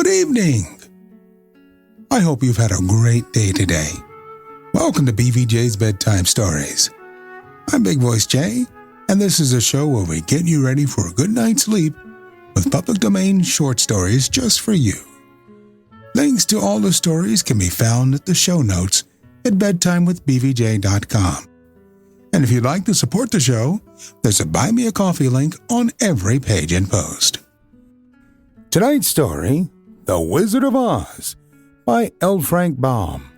Good evening. I hope you've had a great day today. Welcome to BVJ's Bedtime Stories. I'm Big Voice Jay, and this is a show where we get you ready for a good night's sleep with public domain short stories just for you. Links to all the stories can be found at the show notes at bedtimewithbvj.com. And if you'd like to support the show, there's a Buy Me a Coffee link on every page and post. Tonight's story, The Wizard of Oz, by L. Frank Baum.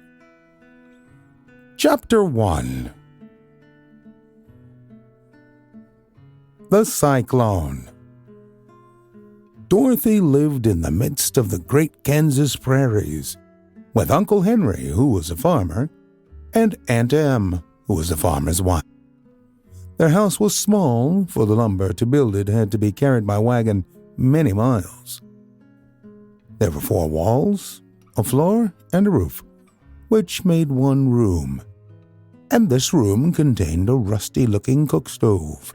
Chapter 1. The Cyclone. Dorothy lived in the midst of the great Kansas prairies, with Uncle Henry, who was a farmer, and Aunt Em, who was a farmer's wife. Their house was small, for the lumber to build it had to be carried by wagon many miles. There were 4 walls, a floor, and a roof, which made one room. And this room contained a rusty-looking cook stove,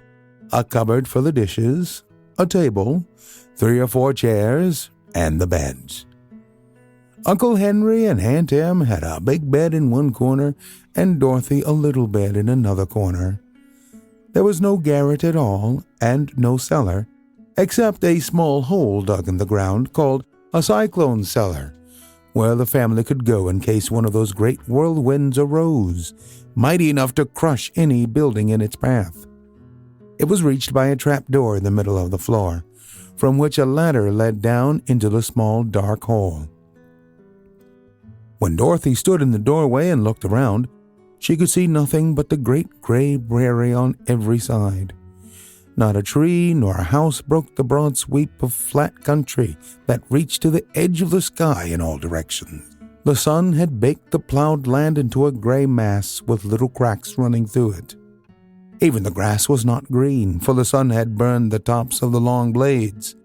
a cupboard for the dishes, a table, 3 or 4 chairs, and the beds. Uncle Henry and Aunt Em had a big bed in one corner and Dorothy a little bed in another corner. There was no garret at all and no cellar, except a small hole dug in the ground called a cyclone cellar, where the family could go in case one of those great whirlwinds arose, mighty enough to crush any building in its path. It was reached by a trap door in the middle of the floor, from which a ladder led down into the small dark hole. When Dorothy stood in the doorway and looked around, she could see nothing but the great gray prairie on every side. Not a tree nor a house broke the broad sweep of flat country that reached to the edge of the sky in all directions. The sun had baked the plowed land into a gray mass with little cracks running through it. Even the grass was not green, for the sun had burned the tops of the long blades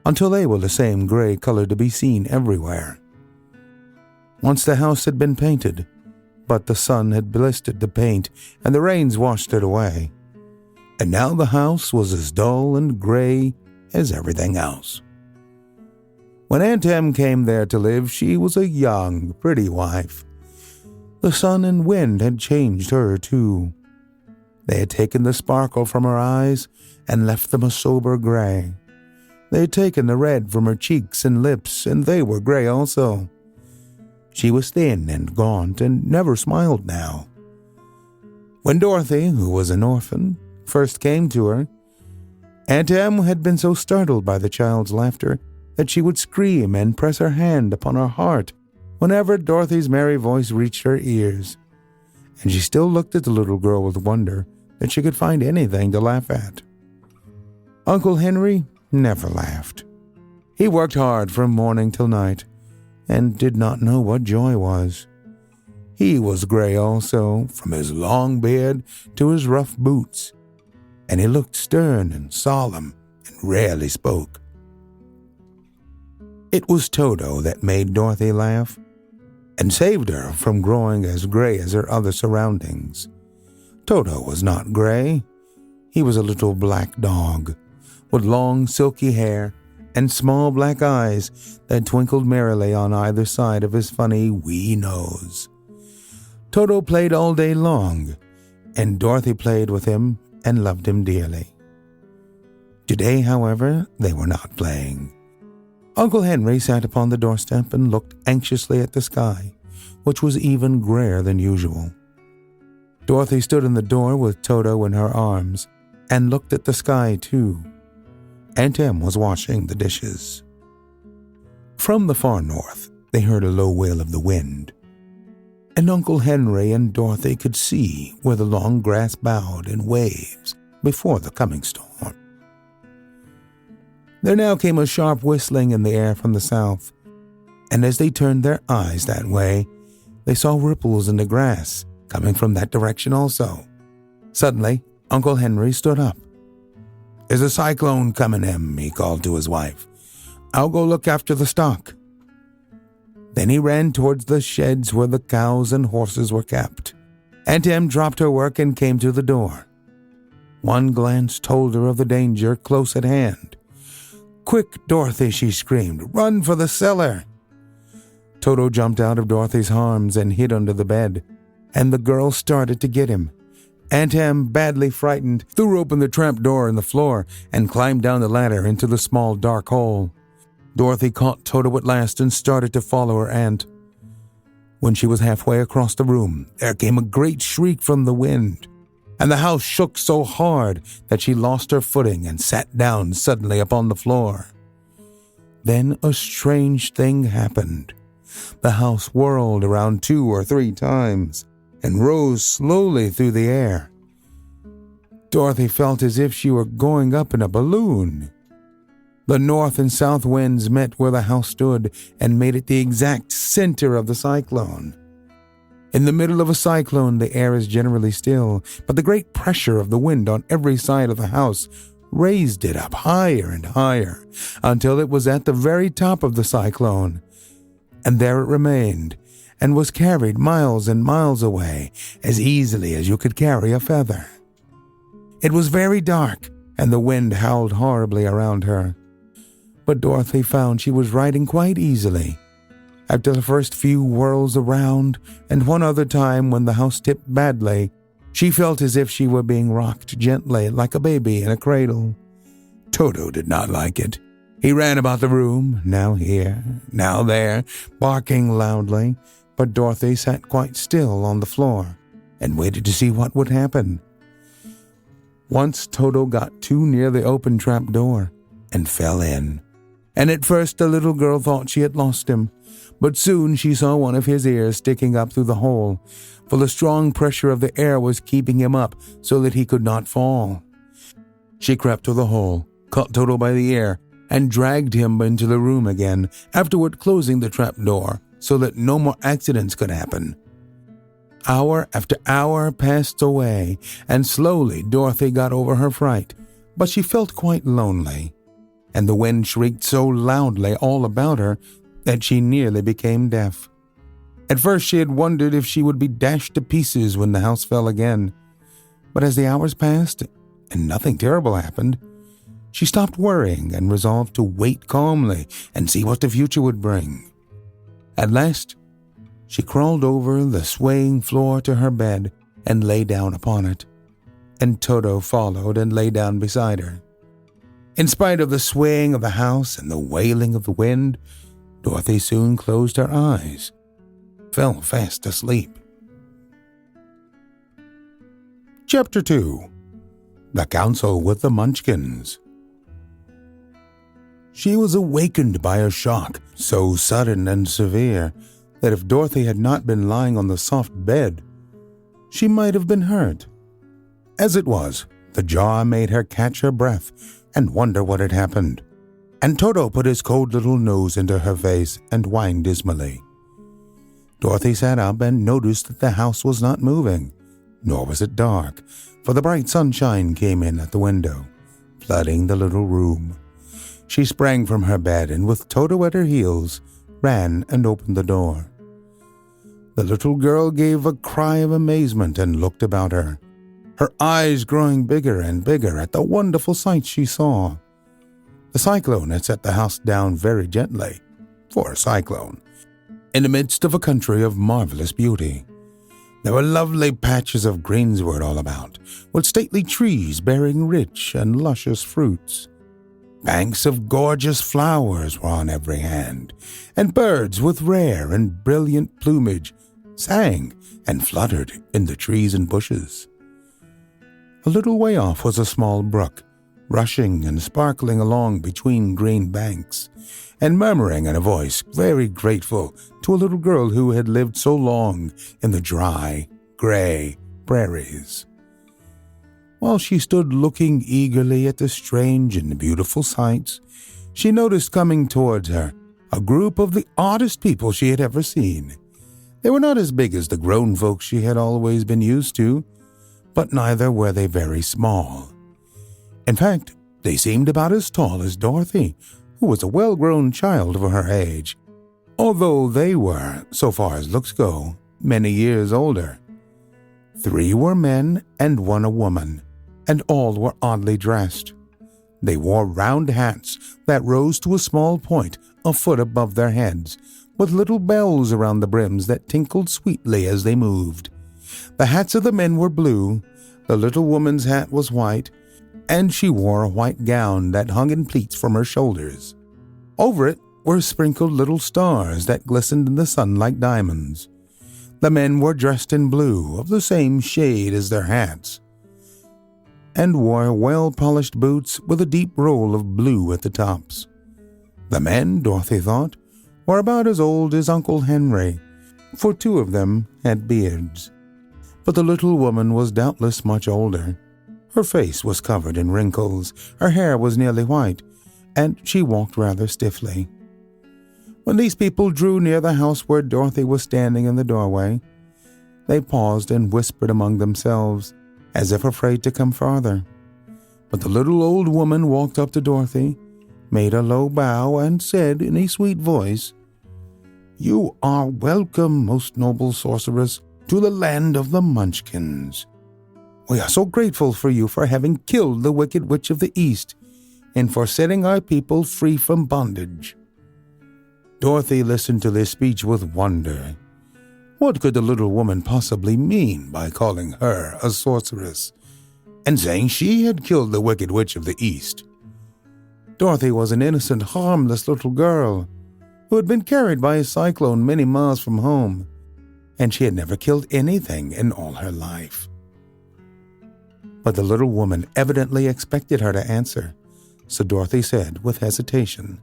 until they were the same gray color to be seen everywhere. Once the house had been painted, but the sun had blistered the paint and the rains washed it away. And now the house was as dull and gray as everything else. When Aunt Em came there to live, she was a young, pretty wife. The sun and wind had changed her, too. They had taken the sparkle from her eyes and left them a sober gray. They had taken the red from her cheeks and lips, and they were gray also. She was thin and gaunt and never smiled now. When Dorothy, who was an orphan, first came to her, Aunt Em had been so startled by the child's laughter that she would scream and press her hand upon her heart whenever Dorothy's merry voice reached her ears, and she still looked at the little girl with wonder that she could find anything to laugh at. Uncle Henry never laughed. He worked hard from morning till night, and did not know what joy was. He was gray also, from his long beard to his rough boots, and he looked stern and solemn and rarely spoke. It was Toto that made Dorothy laugh and saved her from growing as gray as her other surroundings. Toto was not gray. He was a little black dog with long silky hair and small black eyes that twinkled merrily on either side of his funny wee nose. Toto played all day long, and Dorothy played with him and loved him dearly. Today, however, they were not playing. Uncle Henry sat upon the doorstep and looked anxiously at the sky, which was even grayer than usual. Dorothy stood in the door with Toto in her arms and looked at the sky, too. Aunt Em was washing the dishes. From the far north, they heard a low wail of the wind, and Uncle Henry and Dorothy could see where the long grass bowed in waves before the coming storm. There now came a sharp whistling in the air from the south, and as they turned their eyes that way, they saw ripples in the grass coming from that direction also. Suddenly, Uncle Henry stood up. "There's a cyclone coming, Em," he called to his wife. "I'll go look after the stock." Then he ran towards the sheds where the cows and horses were kept. Aunt Em dropped her work and came to the door. One glance told her of the danger close at hand. "Quick, Dorothy," she screamed. "Run for the cellar." Toto jumped out of Dorothy's arms and hid under the bed, and the girl started to get him. Aunt Em, badly frightened, threw open the trap door in the floor and climbed down the ladder into the small dark hole. Dorothy caught Toto at last and started to follow her aunt. When she was halfway across the room, there came a great shriek from the wind, and the house shook so hard that she lost her footing and sat down suddenly upon the floor. Then a strange thing happened. The house whirled around 2 or 3 times and rose slowly through the air. Dorothy felt as if she were going up in a balloon. The north and south winds met where the house stood and made it the exact center of the cyclone. In the middle of a cyclone, the air is generally still, but the great pressure of the wind on every side of the house raised it up higher and higher until it was at the very top of the cyclone. And there it remained, and was carried miles and miles away as easily as you could carry a feather. It was very dark, and the wind howled horribly around her. But Dorothy found she was riding quite easily. After the first few whirls around, and one other time when the house tipped badly, she felt as if she were being rocked gently like a baby in a cradle. Toto did not like it. He ran about the room, now here, now there, barking loudly, but Dorothy sat quite still on the floor and waited to see what would happen. Once Toto got too near the open trap door and fell in, and at first the little girl thought she had lost him, but soon she saw one of his ears sticking up through the hole, for the strong pressure of the air was keeping him up so that he could not fall. She crept to the hole, caught Toto by the ear, and dragged him into the room again, afterward closing the trap door so that no more accidents could happen. Hour after hour passed away, and slowly Dorothy got over her fright, but she felt quite lonely, and the wind shrieked so loudly all about her that she nearly became deaf. At first she had wondered if she would be dashed to pieces when the house fell again, but as the hours passed and nothing terrible happened, she stopped worrying and resolved to wait calmly and see what the future would bring. At last, she crawled over the swaying floor to her bed and lay down upon it, and Toto followed and lay down beside her. In spite of the swaying of the house and the wailing of the wind, Dorothy soon closed her eyes, fell fast asleep. Chapter 2. The Council with the Munchkins. She was awakened by a shock so sudden and severe that if Dorothy had not been lying on the soft bed, she might have been hurt. As it was, the jar made her catch her breath and wonder what had happened, and Toto put his cold little nose into her face and whined dismally. Dorothy sat up and noticed that the house was not moving, nor was it dark, for the bright sunshine came in at the window, flooding the little room. She sprang from her bed and, with Toto at her heels, ran and opened the door. The little girl gave a cry of amazement and looked about her, her eyes growing bigger and bigger at the wonderful sights she saw. The cyclone had set the house down very gently, for a cyclone, in the midst of a country of marvelous beauty. There were lovely patches of greensward all about, with stately trees bearing rich and luscious fruits. Banks of gorgeous flowers were on every hand, and birds with rare and brilliant plumage sang and fluttered in the trees and bushes. A little way off was a small brook, rushing and sparkling along between green banks, and murmuring in a voice very grateful to a little girl who had lived so long in the dry, gray prairies. While she stood looking eagerly at the strange and beautiful sights, she noticed coming towards her a group of the oddest people she had ever seen. They were not as big as the grown folks she had always been used to, but neither were they very small. In fact, they seemed about as tall as Dorothy, who was a well-grown child for her age, although they were, so far as looks go, many years older. 3 were men and 1 a woman, and all were oddly dressed. They wore round hats that rose to a small point a foot above their heads, with little bells around the brims that tinkled sweetly as they moved. The hats of the men were blue, the little woman's hat was white, and she wore a white gown that hung in pleats from her shoulders. Over it were sprinkled little stars that glistened in the sun like diamonds. The men were dressed in blue, of the same shade as their hats, and wore well-polished boots with a deep roll of blue at the tops. The men, Dorothy thought, were about as old as Uncle Henry, for 2 of them had beards. But the little woman was doubtless much older. Her face was covered in wrinkles, her hair was nearly white, and she walked rather stiffly. When these people drew near the house where Dorothy was standing in the doorway, they paused and whispered among themselves, as if afraid to come farther. But the little old woman walked up to Dorothy, made a low bow, and said in a sweet voice, "You are welcome, most noble sorceress, to the land of the Munchkins. We are so grateful for you for having killed the Wicked Witch of the East and for setting our people free from bondage." Dorothy listened to this speech with wonder. What could the little woman possibly mean by calling her a sorceress and saying she had killed the Wicked Witch of the East? Dorothy was an innocent, harmless little girl who had been carried by a cyclone many miles from home, and she had never killed anything in all her life. But the little woman evidently expected her to answer, so Dorothy said with hesitation,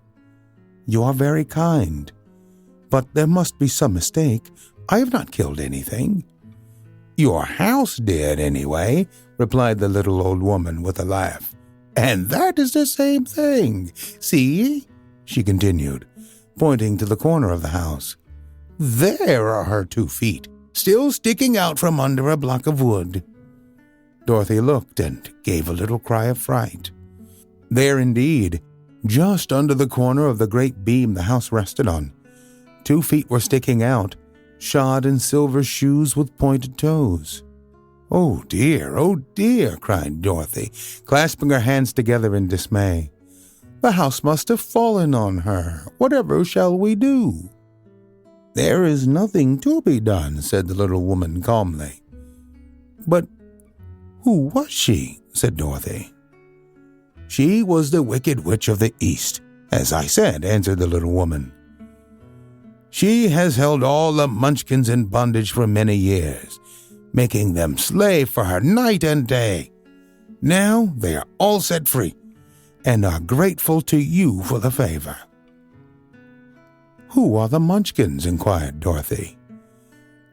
"You are very kind, but there must be some mistake. I have not killed anything." "Your house did, anyway," replied the little old woman with a laugh. "And that is the same thing. See," she continued, pointing to the corner of the house. "There are her 2 feet, still sticking out from under a block of wood." Dorothy looked and gave a little cry of fright. There indeed, just under the corner of the great beam the house rested on, 2 feet were sticking out, shod in silver shoes with pointed toes. Oh dear, cried Dorothy, clasping her hands together in dismay. "The house must have fallen on her. Whatever shall we do?" "There is nothing to be done," said the little woman calmly. "But who was she?" said Dorothy. "She was the Wicked Witch of the East, as I said," answered the little woman. "She has held all the Munchkins in bondage for many years, making them slave for her night and day. Now they are all set free and are grateful to you for the favor." "Who are the Munchkins?" inquired Dorothy.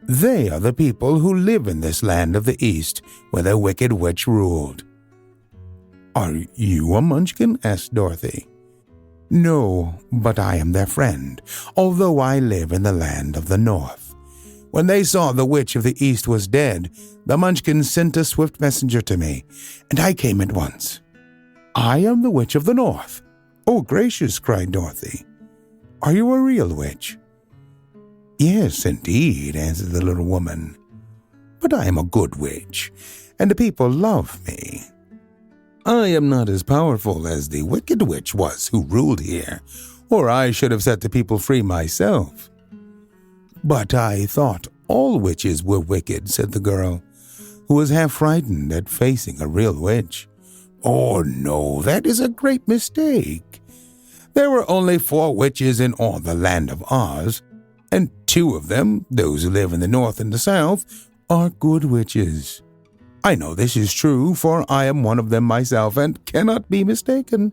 "They are the people who live in this land of the East where the Wicked Witch ruled." "Are you a Munchkin?" asked Dorothy. "No, but I am their friend, although I live in the land of the North. When they saw the Witch of the East was dead, the Munchkins sent a swift messenger to me, and I came at once." "I am the Witch of the North." "Oh, gracious!" cried Dorothy. "Are you a real witch?" "Yes, indeed," answered the little woman. "But I am a good witch, and the people love me. I am not as powerful as the Wicked Witch was who ruled here, or I should have set the people free myself." "But I thought all witches were wicked," said the girl, who was half frightened at facing a real witch. "Oh, no, that is a great mistake. There were only 4 witches in all the land of Oz, and 2 of them, those who live in the North and the South, are good witches. I know this is true, for I am one of them myself and cannot be mistaken.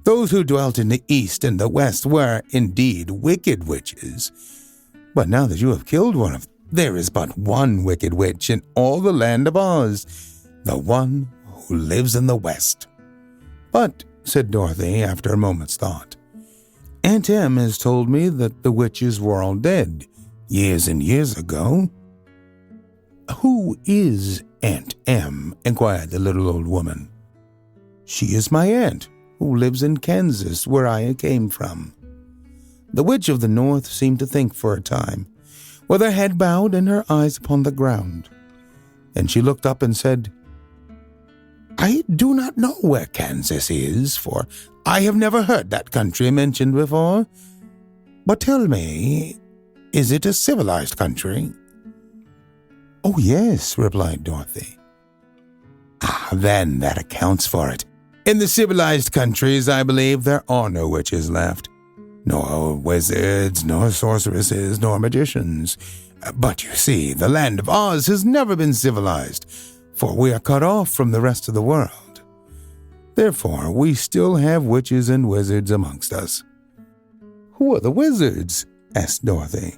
Those who dwelt in the East and the West were indeed wicked witches. But now that you have killed one of them, there is but one wicked witch in all the land of Oz, the one who lives in the West." "But," said Dorothy after a moment's thought, "Aunt Em has told me that the witches were all dead years and years ago." "Who is Aunt Em?" inquired the little old woman. "She is my aunt, who lives in Kansas, where I came from." The Witch of the North seemed to think for a time, with her head bowed and her eyes upon the ground. Then she looked up and said, I do not know where Kansas is, for I have never heard that country mentioned before. But tell me, is it a civilized country?" "Oh, yes," replied Dorothy. "Ah, then that accounts for it. In the civilized countries, I believe there are no witches left, nor wizards, nor sorceresses, nor magicians. But you see, the land of Oz has never been civilized, for we are cut off from the rest of the world. Therefore, we still have witches and wizards amongst us." "Who are the wizards?" asked Dorothy.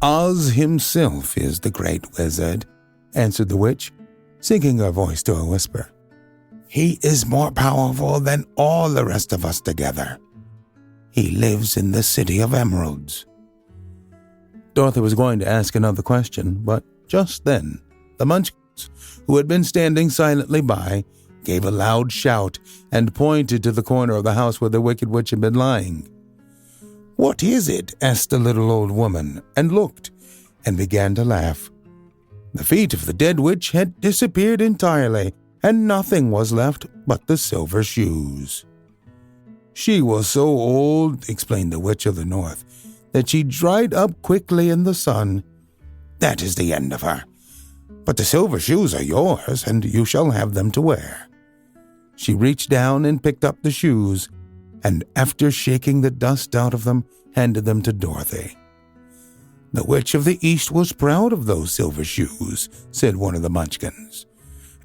"Oz himself is the great wizard," answered the witch, sinking her voice to a whisper. "He is more powerful than all the rest of us together. He lives in the City of Emeralds." Dorothy was going to ask another question, but just then the Munchkins, who had been standing silently by, gave a loud shout and pointed to the corner of the house where the Wicked Witch had been lying. "What is it?" asked the little old woman, and looked, and began to laugh. The feet of the dead witch had disappeared entirely, and nothing was left but the silver shoes. "She was so old," explained the Witch of the North, "that she dried up quickly in the sun. That is the end of her. But the silver shoes are yours, and you shall have them to wear." She reached down and picked up the shoes, and after shaking the dust out of them, handed them to Dorothy. "The Witch of the East was proud of those silver shoes," said one of the Munchkins.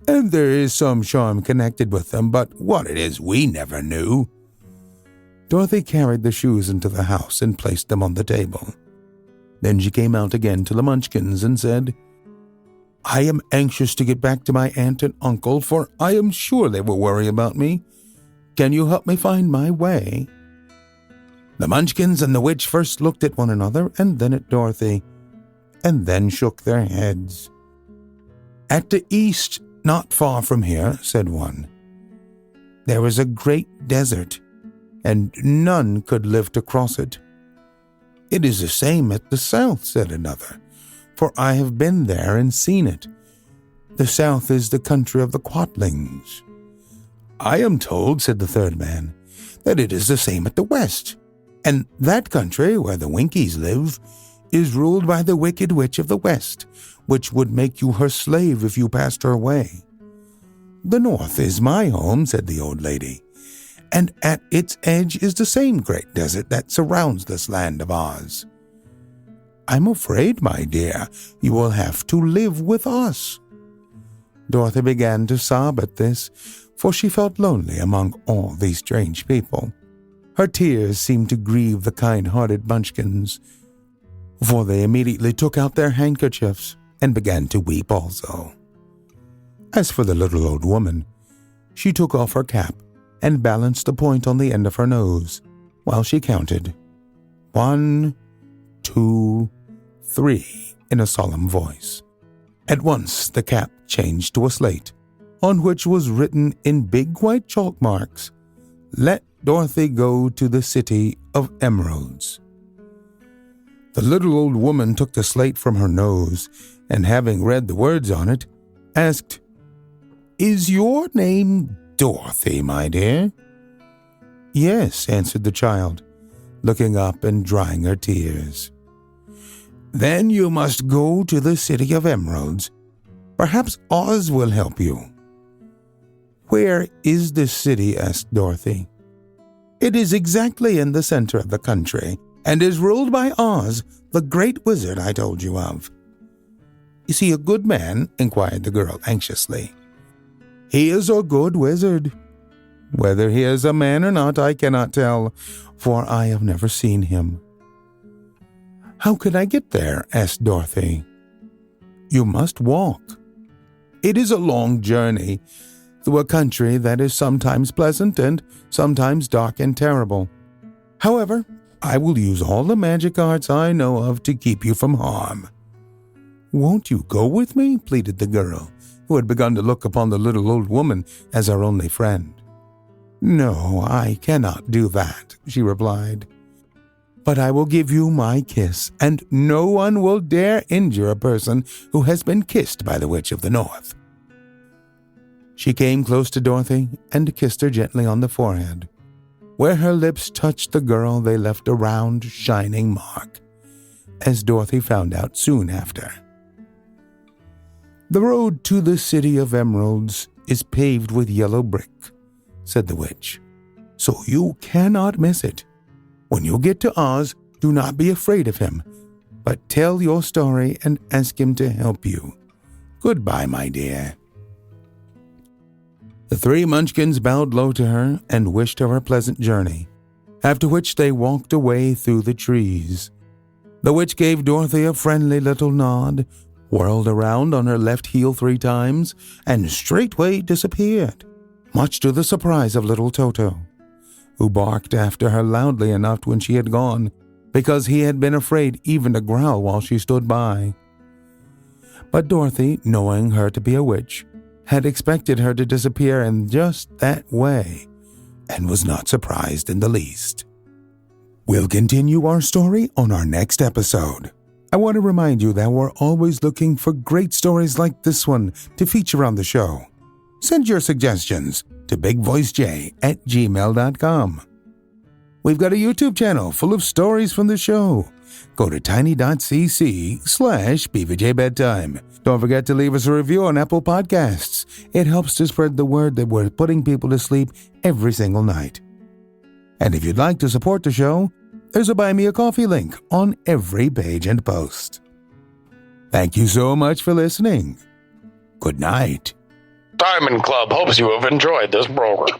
"And there is some charm connected with them, but what it is we never knew." Dorothy carried the shoes into the house and placed them on the table. Then she came out again to the Munchkins and said, "I am anxious to get back to my aunt and uncle, for I am sure they will worry about me. Can you help me find my way?" The Munchkins and the witch first looked at one another and then at Dorothy, and then shook their heads. "At the east, not far from here," said one, "there is a great desert, and none could live to cross it." "It is the same at the south," said another, "for I have been there and seen it. The south is the country of the Quatlings." "I am told," said the third man, "that it is the same at the west, and that country, where the Winkies live, is ruled by the Wicked Witch of the West, which would make you her slave if you passed her way." "The north is my home," said the old lady, "and at its edge is the same great desert that surrounds this land of Oz." "I'm afraid, my dear, you will have to live with us." Dorothy began to sob at this, for she felt lonely among all these strange people. Her tears seemed to grieve the kind-hearted Munchkins, for they immediately took out their handkerchiefs and began to weep also. As for the little old woman, she took off her cap and balanced a point on the end of her nose, while she counted 1, 2, 3 in a solemn voice. At once the cap changed to a slate, on which was written in big white chalk marks, "Let Dorothy go to the City of Emeralds." The little old woman took the slate from her nose, and having read the words on it, asked, "Is your name Dorothy, my dear?" "Yes," answered the child, looking up and drying her tears. "Then you must go to the City of Emeralds. Perhaps Oz will help you." "Where is this city?" asked Dorothy. "It is exactly in the center of the country, and is ruled by Oz, the great wizard I told you of." "Is he a good man?" inquired the girl anxiously. "He is a good wizard. Whether he is a man or not, I cannot tell, for I have never seen him." "How can I get there?" asked Dorothy. "You must walk. It is a long journey, through a country that is sometimes pleasant and sometimes dark and terrible. However, I will use all the magic arts I know of to keep you from harm." "Won't you go with me?" pleaded the girl, who had begun to look upon the little old woman as her only friend. "No, I cannot do that," she replied. "But I will give you my kiss, and no one will dare injure a person who has been kissed by the Witch of the North." She came close to Dorothy and kissed her gently on the forehead. Where her lips touched the girl, they left a round, shining mark, as Dorothy found out soon after. "The road to the City of Emeralds is paved with yellow brick," said the witch, "so you cannot miss it. When you get to Oz, do not be afraid of him, but tell your story and ask him to help you. Goodbye, my dear." The three munchkins bowed low to her and wished her a pleasant journey, after which they walked away through the trees. The witch gave Dorothy a friendly little nod, whirled around on her left heel 3 times, and straightway disappeared, much to the surprise of little Toto, who barked after her loudly enough when she had gone, because he had been afraid even to growl while she stood by. But Dorothy, knowing her to be a witch, had expected her to disappear in just that way, and was not surprised in the least. We'll continue our story on our next episode. I want to remind you that we're always looking for great stories like this one to feature on the show. Send your suggestions to bigvoicejay@gmail.com. We've got a YouTube channel full of stories from the show. Go to tiny.cc/BVJ Bedtime. Don't forget to leave us a review on Apple Podcasts. It helps to spread the word that we're putting people to sleep every single night. And if you'd like to support the show, there's a Buy Me a Coffee link on every page and post. Thank you so much for listening. Good night. Diamond Club hopes you have enjoyed this program.